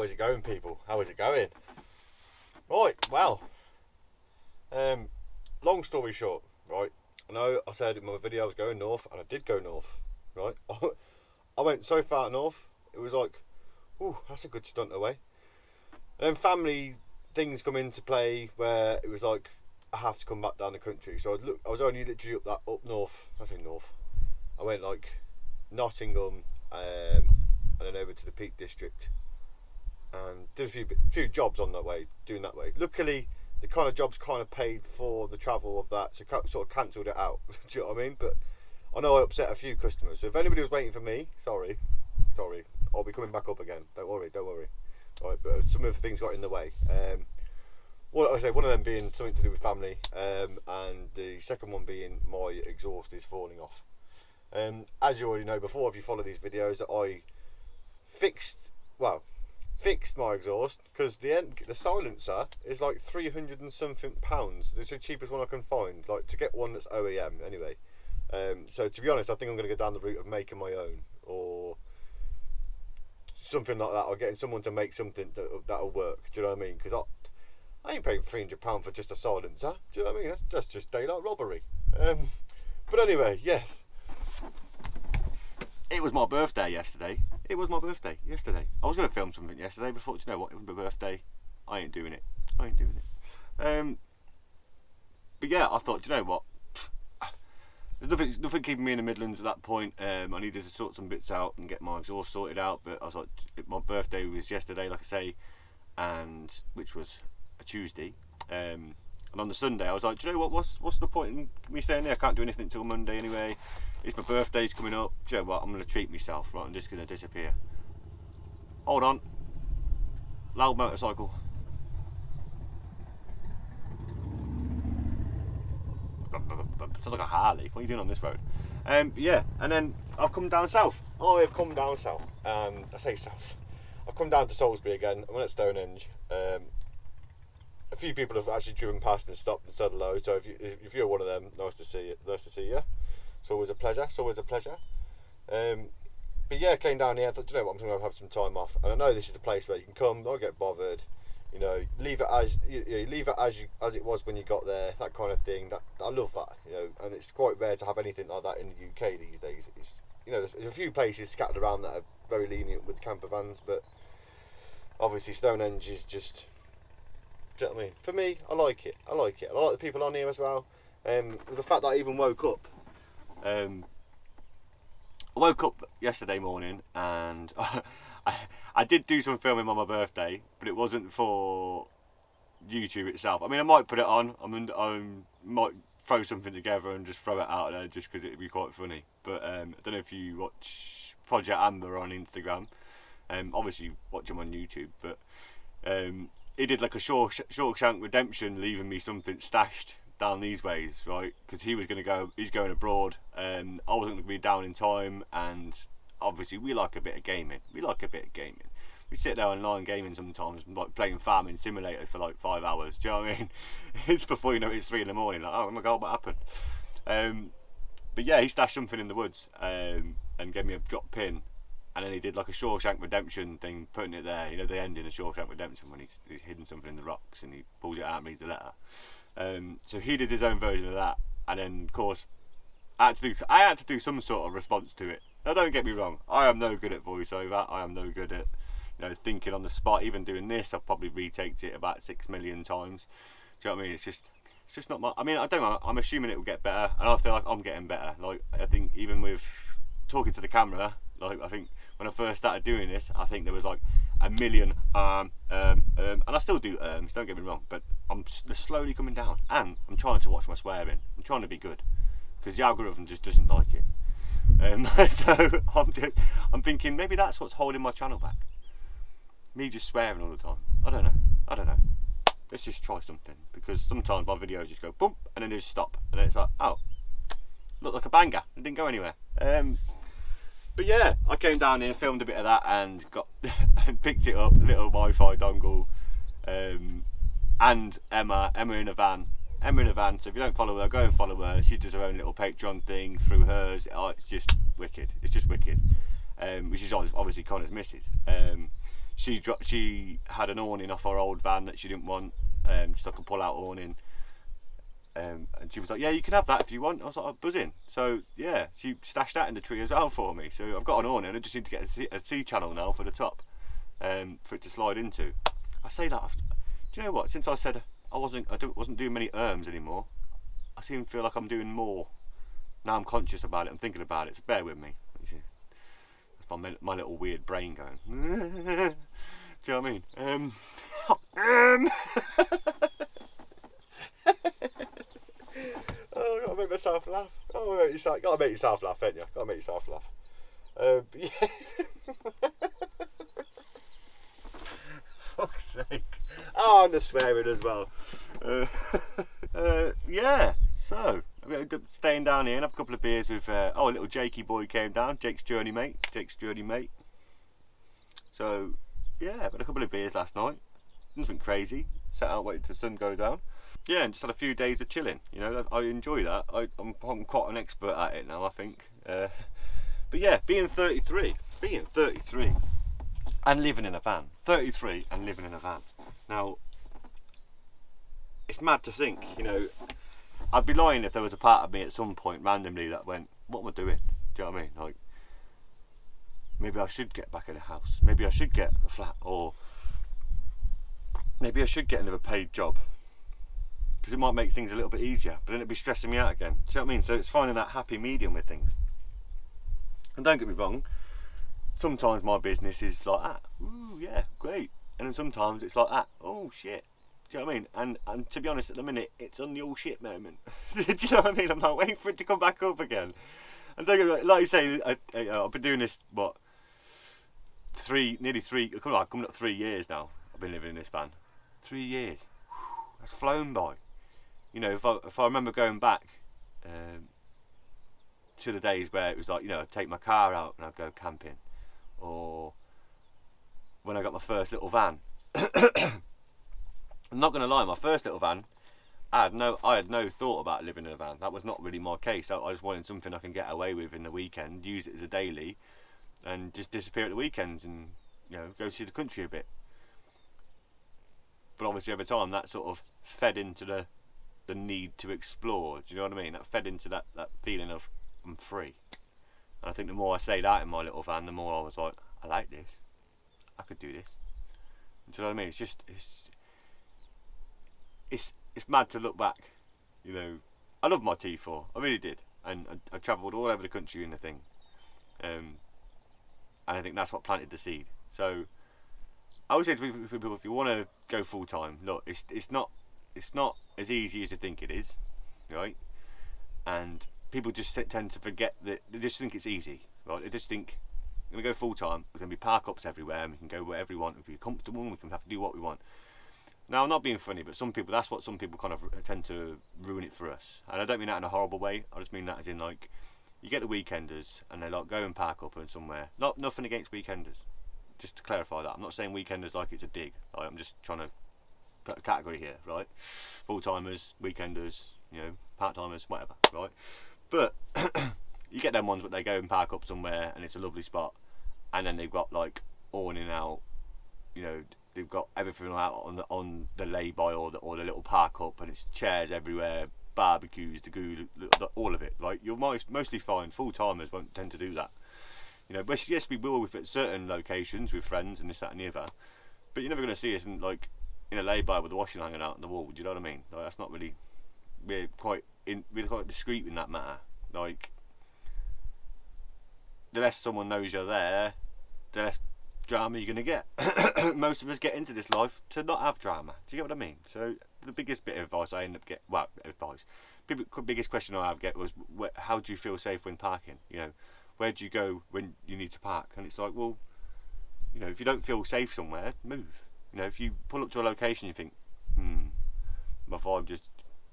How is it going, people? How is it going? Right, well, long story short, right, I know I said in my video I was going north, and I did go north, right. I went so far north, it was like, ooh, that's a good stunt away. And then family things come into play where it was like, I have to come back down the country. So I was only literally up north, I say north, I went like Nottingham, and then over to the Peak District, and did a few jobs on that way, doing that way. Luckily, the kind of jobs kind of paid for the travel of that, so sort of cancelled it out. Do you know what I mean? But I know I upset a few customers. So if anybody was waiting for me, sorry, I'll be coming back up again. Don't worry. Right, but some of the things got in the way. What I say, one of them being something to do with family, and the second one being my exhaust is falling off. As you already know before, if you follow these videos, that I fixed my exhaust, because the silencer is like 300 and something pounds. It's the cheapest one I can find, like to get one that's OEM anyway. So to be honest, I think I'm going to go down the route of making my own, or something like that, or getting someone to make something that'll work. Do you know what I mean? Because I ain't paying £300 for just a silencer. Do you know what I mean? That's just daylight robbery. But anyway, yes. It was my birthday yesterday. I was going to film something yesterday, but I thought, you know what, it was my birthday. I ain't doing it. But yeah, I thought, you know what, there's nothing keeping me in the Midlands at that point. I needed to sort some bits out and get my exhaust sorted out, but I was like, my birthday was yesterday, like I say, and which was a Tuesday. And on the Sunday, I was like, do you know what, what's the point in me staying there? I can't do anything until Monday anyway. It's my birthday's coming up. Do you know what, I'm going to treat myself. Right, I'm just going to disappear. Hold on. Loud motorcycle. Sounds like a Harley. What are you doing on this road? Yeah, and then I've come down south. I say south. I've come down to Salisbury again. I'm at Stonehenge. A few people have actually driven past and stopped and said hello. So if you're one of them, nice to see you. It's always a pleasure. But yeah, came down here. I thought, you know what, I'm going to have some time off, and I know this is a place where you can come, not get bothered. You know, leave it as as it was when you got there. That kind of thing. That I love that. You know, and it's quite rare to have anything like that in the UK these days. It's, you know, there's a few places scattered around that are very lenient with camper vans, but obviously Stonehenge is just. Do you know what I mean? For me, I like it. I like the people on here as well. The fact that I even woke up. I woke up yesterday morning and I did do some filming on my birthday, but it wasn't for YouTube itself. I mean, I might put it on. I might throw something together and just throw it out there just because it'd be quite funny. But I don't know if you watch Project Amber on Instagram. Obviously you watch him on YouTube, but he did like a Shank Redemption, leaving me something stashed down these ways, right? Because he's going abroad. I wasn't going to be down in time, and obviously we like a bit of gaming. We sit there online gaming sometimes, like playing Farming Simulator for like 5 hours. Do you know what I mean? It's before you know it's 3 in the morning. Like, oh my god, what happened? But yeah, he stashed something in the woods and gave me a drop pin, and then he did like a Shank Redemption thing, putting it there. You know the ending of Shank Redemption when he's hidden something in the rocks and he pulls it out and reads the letter. So he did his own version of that, and then of course I had to do some sort of response to it. Now don't get me wrong, I am no good at voiceover. I am no good at, you know, thinking on the spot. Even doing this, I've probably retaked it about 6 million times. Do you know what I mean? It's just not my. I mean, I don't know. I'm assuming it will get better, and I feel like I'm getting better. Like I think even with talking to the camera, like I think when I first started doing this, I think there was like a million and I still do don't get me wrong, but they're slowly coming down, and I'm trying to watch my swearing. I'm trying to be good because the algorithm just doesn't like it. So I'm thinking maybe that's what's holding my channel back. Me just swearing all the time. I don't know. Let's just try something, because sometimes my videos just go boom and then they just stop, and then it's like, oh, looked like a banger. It didn't go anywhere. But yeah, I came down here, filmed a bit of that, and got and picked it up, a little Wi-Fi dongle, and Emma in a van. So if you don't follow her, go and follow her. She does her own little Patreon thing through hers. Oh, it's just wicked. Which is obviously Connor's missus. she had an awning off our old van that she didn't want, just like a pull-out awning. And she was like, yeah, you can have that if you want. I was like, oh, buzzing. So yeah, she stashed that in the tree as well for me. So I've got an awning. I just need to get a C channel now for the top, for it to slide into. I say that. Do you know what? Since I said I wasn't doing many anymore, I seem to feel like I'm doing more. Now I'm conscious about it. I'm thinking about it. So bear with me. That's my little weird brain going. Do you know what I mean? Oh, gotta make myself laugh. Gotta make yourself laugh, ain't you? Gotta make yourself laugh. Yeah. Fuck's sake. Oh, and the swearing as well. Yeah, so staying down here and have a couple of beers with a little Jakey boy came down, Jake's journey mate. So yeah, had a couple of beers last night. Nothing crazy. Sat out waiting till the sun go down. Yeah, and just had a few days of chilling. You know, I enjoy that. I'm quite an expert at it now, I think. But yeah, being 33 and living in a van. 33 and living in a van. Now, it's mad to think, you know, I'd be lying if there was a part of me at some point randomly that went, what am I doing? Do you know what I mean? Like, maybe I should get back in a house. Maybe I should get a flat, or maybe I should get another paid job, because it might make things a little bit easier, but then it'd be stressing me out again. Do you know what I mean? So it's finding that happy medium with things. And don't get me wrong, sometimes my business is like that. Ooh, yeah, great. And then sometimes it's like that. Oh, shit. Do you know what I mean? And to be honest, at the minute, it's on the all shit moment. Do you know what I mean? I'm like waiting for it to come back up again. And don't get me wrong, like you say, I've been doing this, what, coming up 3 years now. I've been living in this van. 3 years. That's flown by. You know, if I remember going back to the days where it was like, you know, I'd take my car out and I'd go camping, or when I got my first little van. I'm not going to lie, my first little van, I had no thought about living in a van. That was not really my case. I just wanted something I can get away with in the weekend, use it as a daily, and just disappear at the weekends and, you know, go see the country a bit. But obviously over time that sort of fed into the need to explore. Do you know what I mean? That fed into that feeling of I'm free. And I think the more I stayed out in my little van, the more I was like, I like this. I could do this. Do you know what I mean? It's mad to look back. You know, I loved my T4. I really did. And I travelled all over the country in the thing. And I think that's what planted the seed. So I would say to people, if you want to go full time, look, it's not as easy as you think it is, right? And people just tend to forget that. They just think it's easy, right? They just think we're going to go full time. We're going to be park ups everywhere, and we can go wherever we want. We can be comfortable, and we can have to do what we want. Now, I'm not being funny, but that's what some people kind of tend to ruin it for us. And I don't mean that in a horrible way. I just mean that as in, like, you get the weekenders and they like go and park up and somewhere. Nothing against weekenders. Just to clarify that, I'm not saying weekenders like it's a dig. Right? I'm just trying to put a category here, right? Full timers, weekenders, you know, part timers, whatever, right? But you get them ones, but they go and park up somewhere and it's a lovely spot, and then they've got like awning out, you know, they've got everything out on the lay-by or the little park up, and it's chairs everywhere, barbecues, all of it. Like, you'll mostly find full timers won't tend to do that. You know, but yes, we will with at certain locations with friends and this, that, and the other. But you're never going to see us in a lay-by with the washing hanging out on the wall. Do you know what I mean? Like, that's not really. We're quite discreet in that matter. Like, the less someone knows you're there, the less drama you're going to get. Most of us get into this life to not have drama. Do you get what I mean? So the biggest bit of advice I end up getting, biggest question I get was, how do you feel safe when parking? You know, where do you go when you need to park? And it's like, well, you know, if you don't feel safe somewhere, move. You know, if you pull up to a location, you think, my vibe just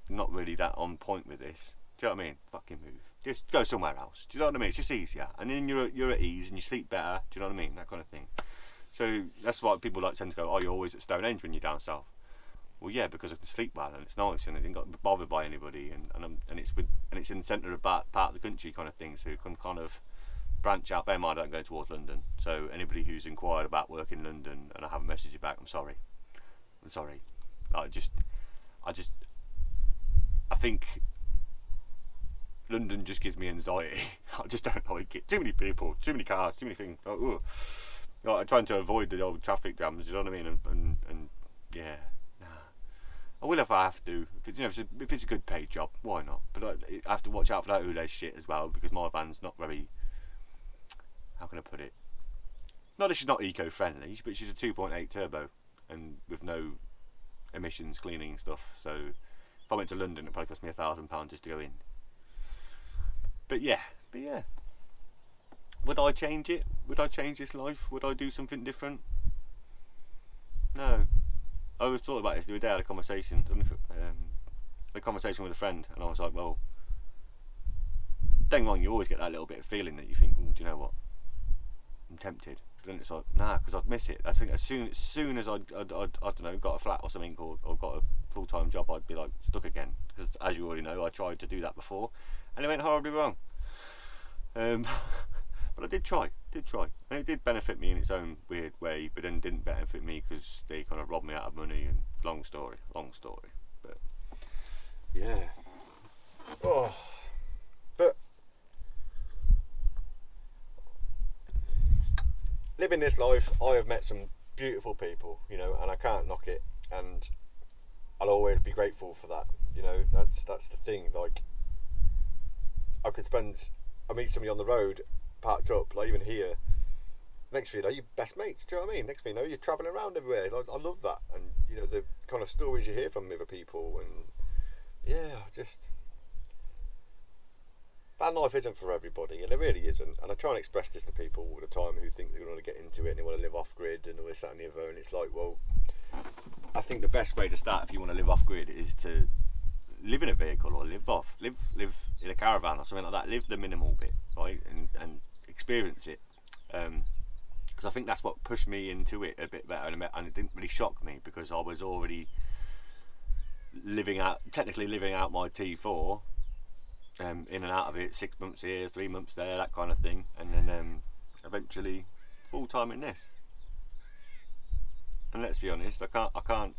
not really that on point with this. Do you know what I mean? Fucking move. Just go somewhere else. Do you know what I mean? It's just easier, and then you're at ease and you sleep better. Do you know what I mean? That kind of thing. So that's why people tend to go, oh, you're always at Stonehenge when you're down south. Well, yeah, because I can sleep well and it's nice and I didn't get bothered by anybody, and it's in the centre of part of the country kind of thing, so you can kind of branch out. Bear in mind I don't go towards London, so anybody who's inquired about work in London and I haven't messaged you back, I'm sorry. I think London just gives me anxiety. I just don't like it. Too many people, too many cars, too many things. Like, I'm trying to avoid the old traffic jams. You know what I mean? And yeah, nah. I will if I have to. If it's a good paid job, why not? But I have to watch out for that Houlet shit as well, because my van's not very. How can I put it? Not that she's not eco-friendly, but she's a 2.8 turbo and with no emissions cleaning stuff. So if I went to London, it'd probably cost me £1,000 just to go in. But yeah. Would I change it? Would I change this life? Would I do something different? No. I always thought about this the other day. I had a conversation with a friend, and I was like, well, don't get wrong, you always get that little bit of feeling that you think, do you know what? I'm tempted. But then it's like, nah, because I'd miss it. I think as soon as I'd I don't know, got a flat or something, or got a full-time job, I'd be like stuck again. Because as you already know, I tried to do that before, and it went horribly wrong. But I did try, and it did benefit me in its own weird way, but then didn't benefit me because they kind of robbed me out of money, and long story, but yeah. Oh, but living this life, I have met some beautiful people, you know, and I can't knock it, and I'll always be grateful for that, you know. That's the thing. Like, I meet somebody on the road, parked up, like even here. Next thing you know, you're best mates. Do you know what I mean? Next thing you know, you're travelling around everywhere. Like, I love that, and you know the kind of stories you hear from other people, and yeah, just van life isn't for everybody, and it really isn't. And I try and express this to people all the time who think they're going to get into it and they want to live off grid and all this, that, and the other. And it's like, well, I think the best way to start if you want to live off grid is to live in a vehicle or live in a caravan or something like that. Live the minimal bit, right, and experience it. Because I think that's what pushed me into it a bit better, and it didn't really shock me because I was already technically living out my T4, in and out of it, 6 months here, 3 months there, that kind of thing, and then eventually full time in this. And let's be honest, I can't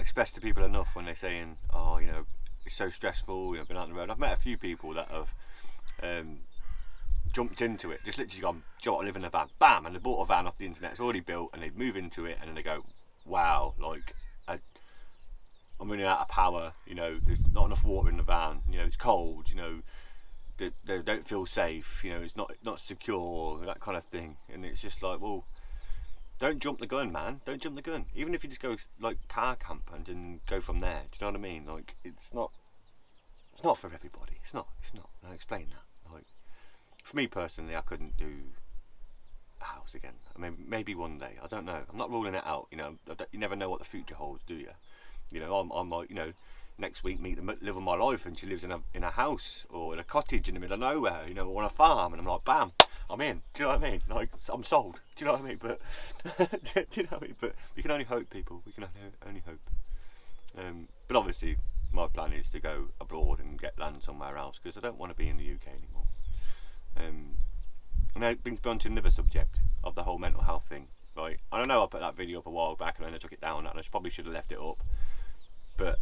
express to people enough when they're saying, oh, you know, it's so stressful, you know, been out on the road. I've met a few people that have jumped into it, just literally gone, do you know what, I live in a van, bam, and they bought a van off the internet, it's already built, and they move into it, and then they go, wow, like, I'm running out of power, you know, there's not enough water in the van, you know, it's cold, you know, they don't feel safe, you know, it's not secure, that kind of thing. And it's just like, well, don't jump the gun, man, don't jump the gun. Even if you just go like car camp and then go from there, do you know what I mean? Like, it's not for everybody, it's not. I'll explain that. Like, for me personally, I couldn't do a house again. I mean, maybe one day, I don't know, I'm not ruling it out, you know. You never know what the future holds, do you? You know, I'm like, you know, next week meet the live of my life, and she lives in a house or in a cottage in the middle of nowhere, you know, or on a farm, and I'm like, bam, I'm in. Do you know what I mean? Like, I'm sold. Do you know what I mean? But do you know what I mean? But we can only hope, people. We can only hope. But obviously, my plan is to go abroad and get land somewhere else because I don't want to be in the UK anymore. And that brings me on to another subject of the whole mental health thing. Right? I don't know. I put that video up a while back and then I took it down, and I probably should have left it up. But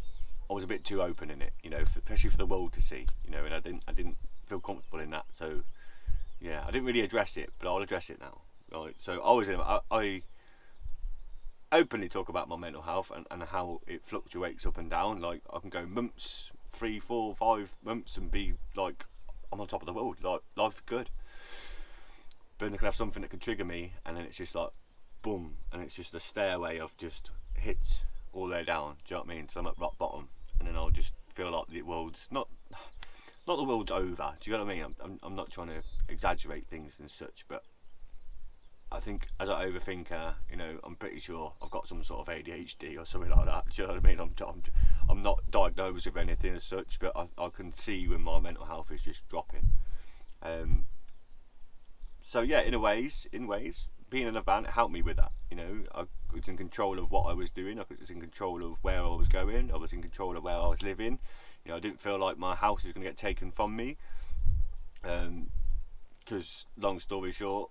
I was a bit too open in it, you know, especially for the world to see, you know, and I didn't feel comfortable in that. So yeah, I didn't really address it, but I'll address it now. Right? So I openly talk about my mental health and how it fluctuates up and down. Like, I can go months, 3, 4, 5 months, and be like, I'm on top of the world, like, life's good. But then I can have something that can trigger me, and then it's just like, boom, and it's just a stairway of just hits all the way down. Do you know what I mean? So I'm at rock bottom, and then I'll just feel like the world's not the world's over. Do you know what I mean? I'm not trying to exaggerate things and such, but I think as an overthinker, you know, I'm pretty sure I've got some sort of ADHD or something like that. Do you know what I mean? I'm not diagnosed with anything as such, but I can see when my mental health is just dropping. So yeah, in ways, being in a van, it helped me with that. You know, I was in control of what I was doing. I was in control of where I was going. I was in control of where I was living. You know, I didn't feel like my house was going to get taken from me. because long story short,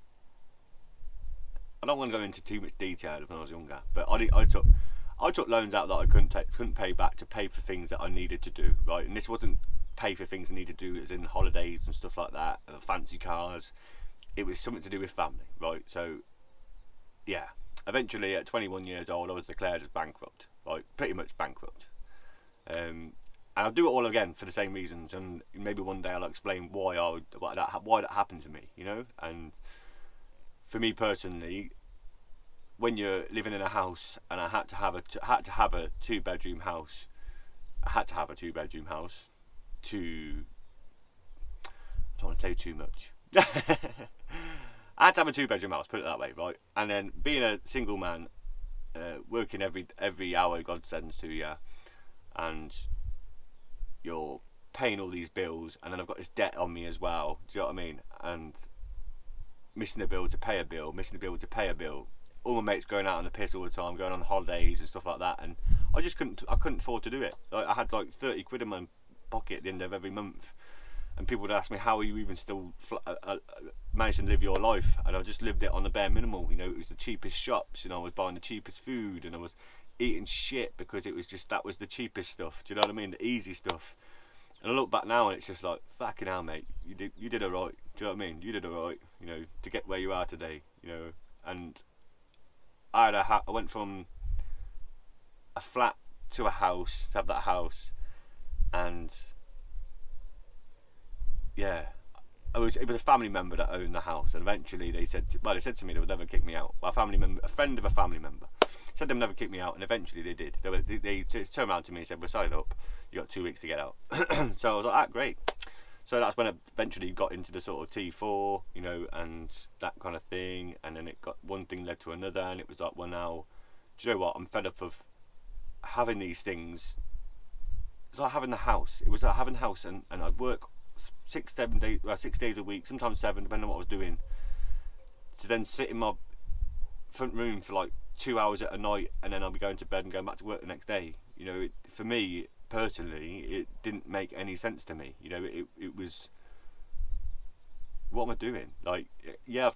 I don't want to go into too much detail of when I was younger, but I took loans out that I couldn't pay back to pay for things that I needed to do, right? And this wasn't pay for things I needed to do, as in holidays and stuff like that, fancy cars. It was something to do with family, right? So, yeah. Eventually, at 21 years old, I was declared as bankrupt, right? Pretty much bankrupt. And I'll do it all again for the same reasons, and maybe one day I'll explain why that happened to me, you know. And for me personally, when you're living in a house, and I had to have a 2-bedroom house. I had to have a 2-bedroom house to. I don't want to say too much. I had to have a 2-bedroom house, put it that way, right? And then being a single man, working every hour God sends to you, and you're paying all these bills, and then I've got this debt on me as well. Do you know what I mean? And missing a bill to pay a bill, missing a bill to pay a bill. All my mates going out on the piss all the time, going on holidays and stuff like that, and I just couldn't afford to do it. Like, I had like 30 quid in my pocket at the end of every month, and people would ask me, how are you even still managing to live your life? And I just lived it on the bare minimal. You know, it was the cheapest shops, you know, I was buying the cheapest food, and I was eating shit because it was just, that was the cheapest stuff. Do you know what I mean? The easy stuff. And I look back now and it's just like, fucking hell, mate, you did alright. Do you know what I mean? You did alright, you know, to get where you are today, you know. And I went from a flat to a house, to have that house, and yeah, it was a family member that owned the house, and eventually they said to me they would never kick me out. Well, a friend of a family member said they would never kick me out, and eventually they did. They turned around to me and said, we'll sign it up, you got 2 weeks to get out. So I was like, great. So that's when I eventually got into the sort of T4, you know, and that kind of thing, and then it got, one thing led to another, and it was like, well, now, do you know what, I'm fed up of having these things. It's like having the house. It was like having the house, and I'd work 6 days a week, sometimes 7, depending on what I was doing, to then sit in my front room for like 2 hours at a night, and then I'll be going to bed and going back to work the next day. You know, for me personally, it didn't make any sense to me. You know, it was, what am I doing? Like, yeah,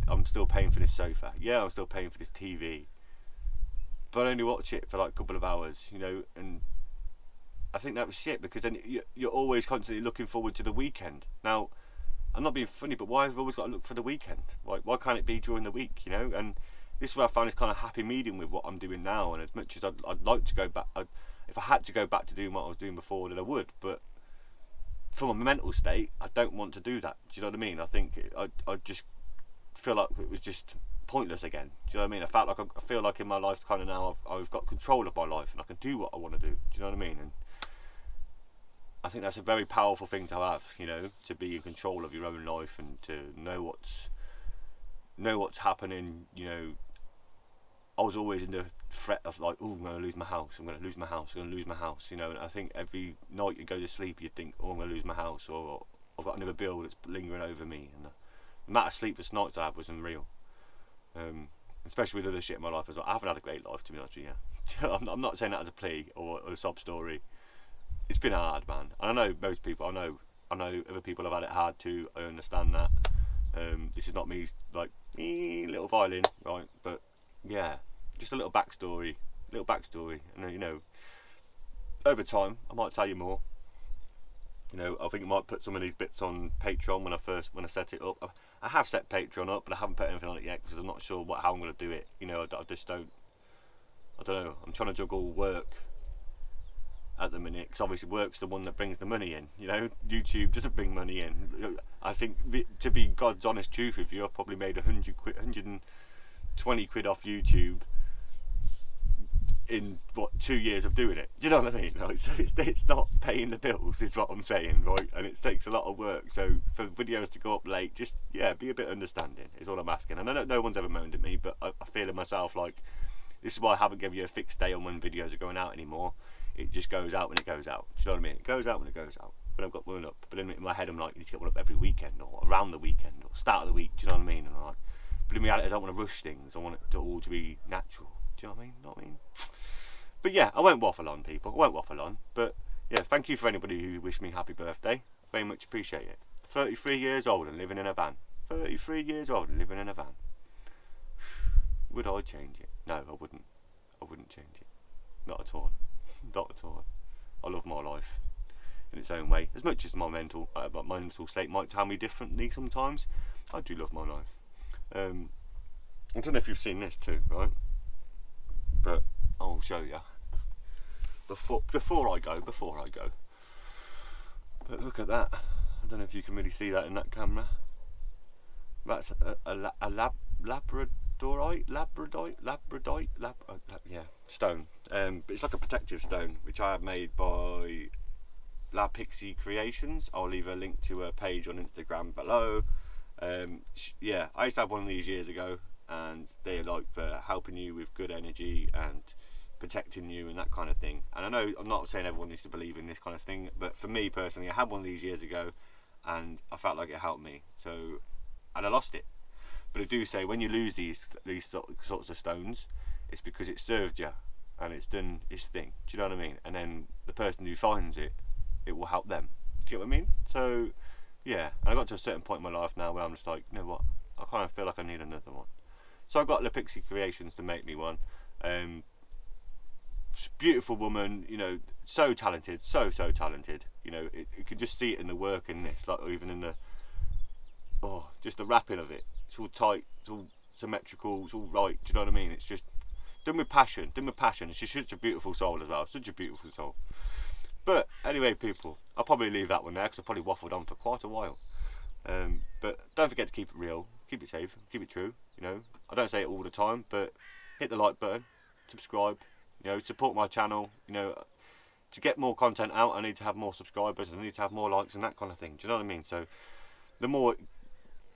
I'm still paying for this sofa. Yeah, I'm still paying for this TV, but I only watch it for like a couple of hours. You know, and I think that was shit, because then you're always constantly looking forward to the weekend. Now, I'm not being funny, but why have I always got to look for the weekend? Why can't it be during the week, you know? And this is where I found this kind of happy medium with what I'm doing now. And as much as I'd like to go back, if I had to go back to doing what I was doing before, then I would. But from a mental state, I don't want to do that. Do you know what I mean? I think I just feel like it was just pointless again. Do you know what I mean? I feel like in my life kind of now I've got control of my life, and I can do what I want to do. Do you know what I mean? And I think that's a very powerful thing to have, you know, to be in control of your own life and to know what's happening. You know, I was always in the threat of like, oh, I'm going to lose my house, I'm going to lose my house, I'm going to lose my house, you know. And I think every night you go to sleep you think, oh, I'm going to lose my house, or I've got another bill that's lingering over me. And the amount of sleepless nights I had was unreal, especially with other shit in my life as well. I haven't had a great life, to be honest with you. I'm not saying that as a plea or a sob story. It's been hard, man. And I know most people, I know other people have had it hard too. I understand that. This is not me like little violin, right? But yeah, just a little backstory. And you know, over time I might tell you more. You know, I think I might put some of these bits on Patreon when I set it up. I have set Patreon up, but I haven't put anything on it yet because I'm not sure how I'm going to do it. You know, I just don't. I don't know. I'm trying to juggle work at the minute, because obviously work's the one that brings the money in. You know, YouTube doesn't bring money in. I think, to be God's honest truth with you, I've probably made 120 quid off YouTube in 2 years of doing it. Do you know what I mean? Like, so it's not paying the bills, is what I'm saying, right? And it takes a lot of work. So for videos to go up late, just be a bit understanding is all I'm asking. And I know no one's ever moaned at me, but I feel in myself like, this is why I haven't given you a fixed day on when videos are going out anymore. It just goes out when it goes out. Do you know what I mean? It goes out when it goes out. But I've got one up. But in my head, I'm like, you need to get one up every weekend or around the weekend or start of the week. Do you know what I mean? And I'm like, but in reality, I don't want to rush things. I want it to all to be natural. Do you know what I mean? Know what I mean? But yeah, I won't waffle on, people. I won't waffle on. But yeah, thank you for anybody who wished me happy birthday. Very much appreciate it. 33 years old and living in a van. 33 years old and living in a van. Would I change it? No, I wouldn't. I wouldn't change it. Not at all. Not at all. I love my life in its own way. As much as my mental state might tell me differently sometimes, I do love my life. I don't know if you've seen this too, right? But I'll show you. Before I go. But look at that. I don't know if you can really see that in that camera. That's a Labradorite, stone. But it's like a protective stone, which I have made by Pixie Creations. I'll leave a link to a page on Instagram below. Yeah, I used to have one of these years ago, and they're like for helping you with good energy and protecting you and that kind of thing. And I know I'm not saying everyone needs to believe in this kind of thing, but for me personally, I had one of these years ago, and I felt like it helped me. So, and I lost it. But I do say when you lose these sorts of stones, it's because it served you and it's done its thing. Do you know what I mean? And then the person who finds it, it will help them. Do you get what I mean? So yeah, and I got to a certain point in my life now where I'm just like, you know what? I kind of feel like I need another one. So I got Pixie Creations to make me one. Beautiful woman, you know, so talented, so talented. You know, you can just see it in the work in this, like even in the just the wrapping of it. It's all tight, it's all symmetrical, it's all right. Do you know what I mean? It's just done with passion, And she's such a beautiful soul as well, such a beautiful soul. But anyway, people, I'll probably leave that one there because I probably waffled on for quite a while. But don't forget to keep it real, keep it safe, keep it true. You know, I don't say it all the time, but hit the like button, subscribe. You know, support my channel. You know, to get more content out, I need to have more subscribers. I need to have more likes and that kind of thing. Do you know what I mean? So the more it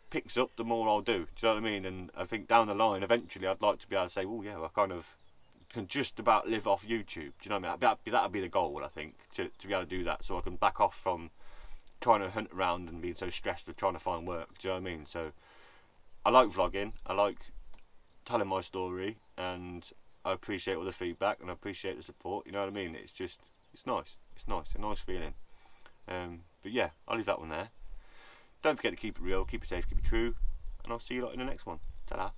picks up, the more I'll do. Do you know what I mean? And I think down the line, eventually, I'd like to be able to say, oh yeah, I kind of can just about live off YouTube. Do you know what I mean? That'd be the goal, I think, to be able to do that, so I can back off from trying to hunt around and being so stressed with trying to find work. Do you know what I mean? So I like vlogging. I like telling my story, and I appreciate all the feedback and I appreciate the support. You know what I mean? It's just, it's nice. It's nice. A nice feeling. But yeah, I'll leave that one there. Don't forget to keep it real, keep it safe, keep it true, and I'll see you lot in the next one. Ta-da.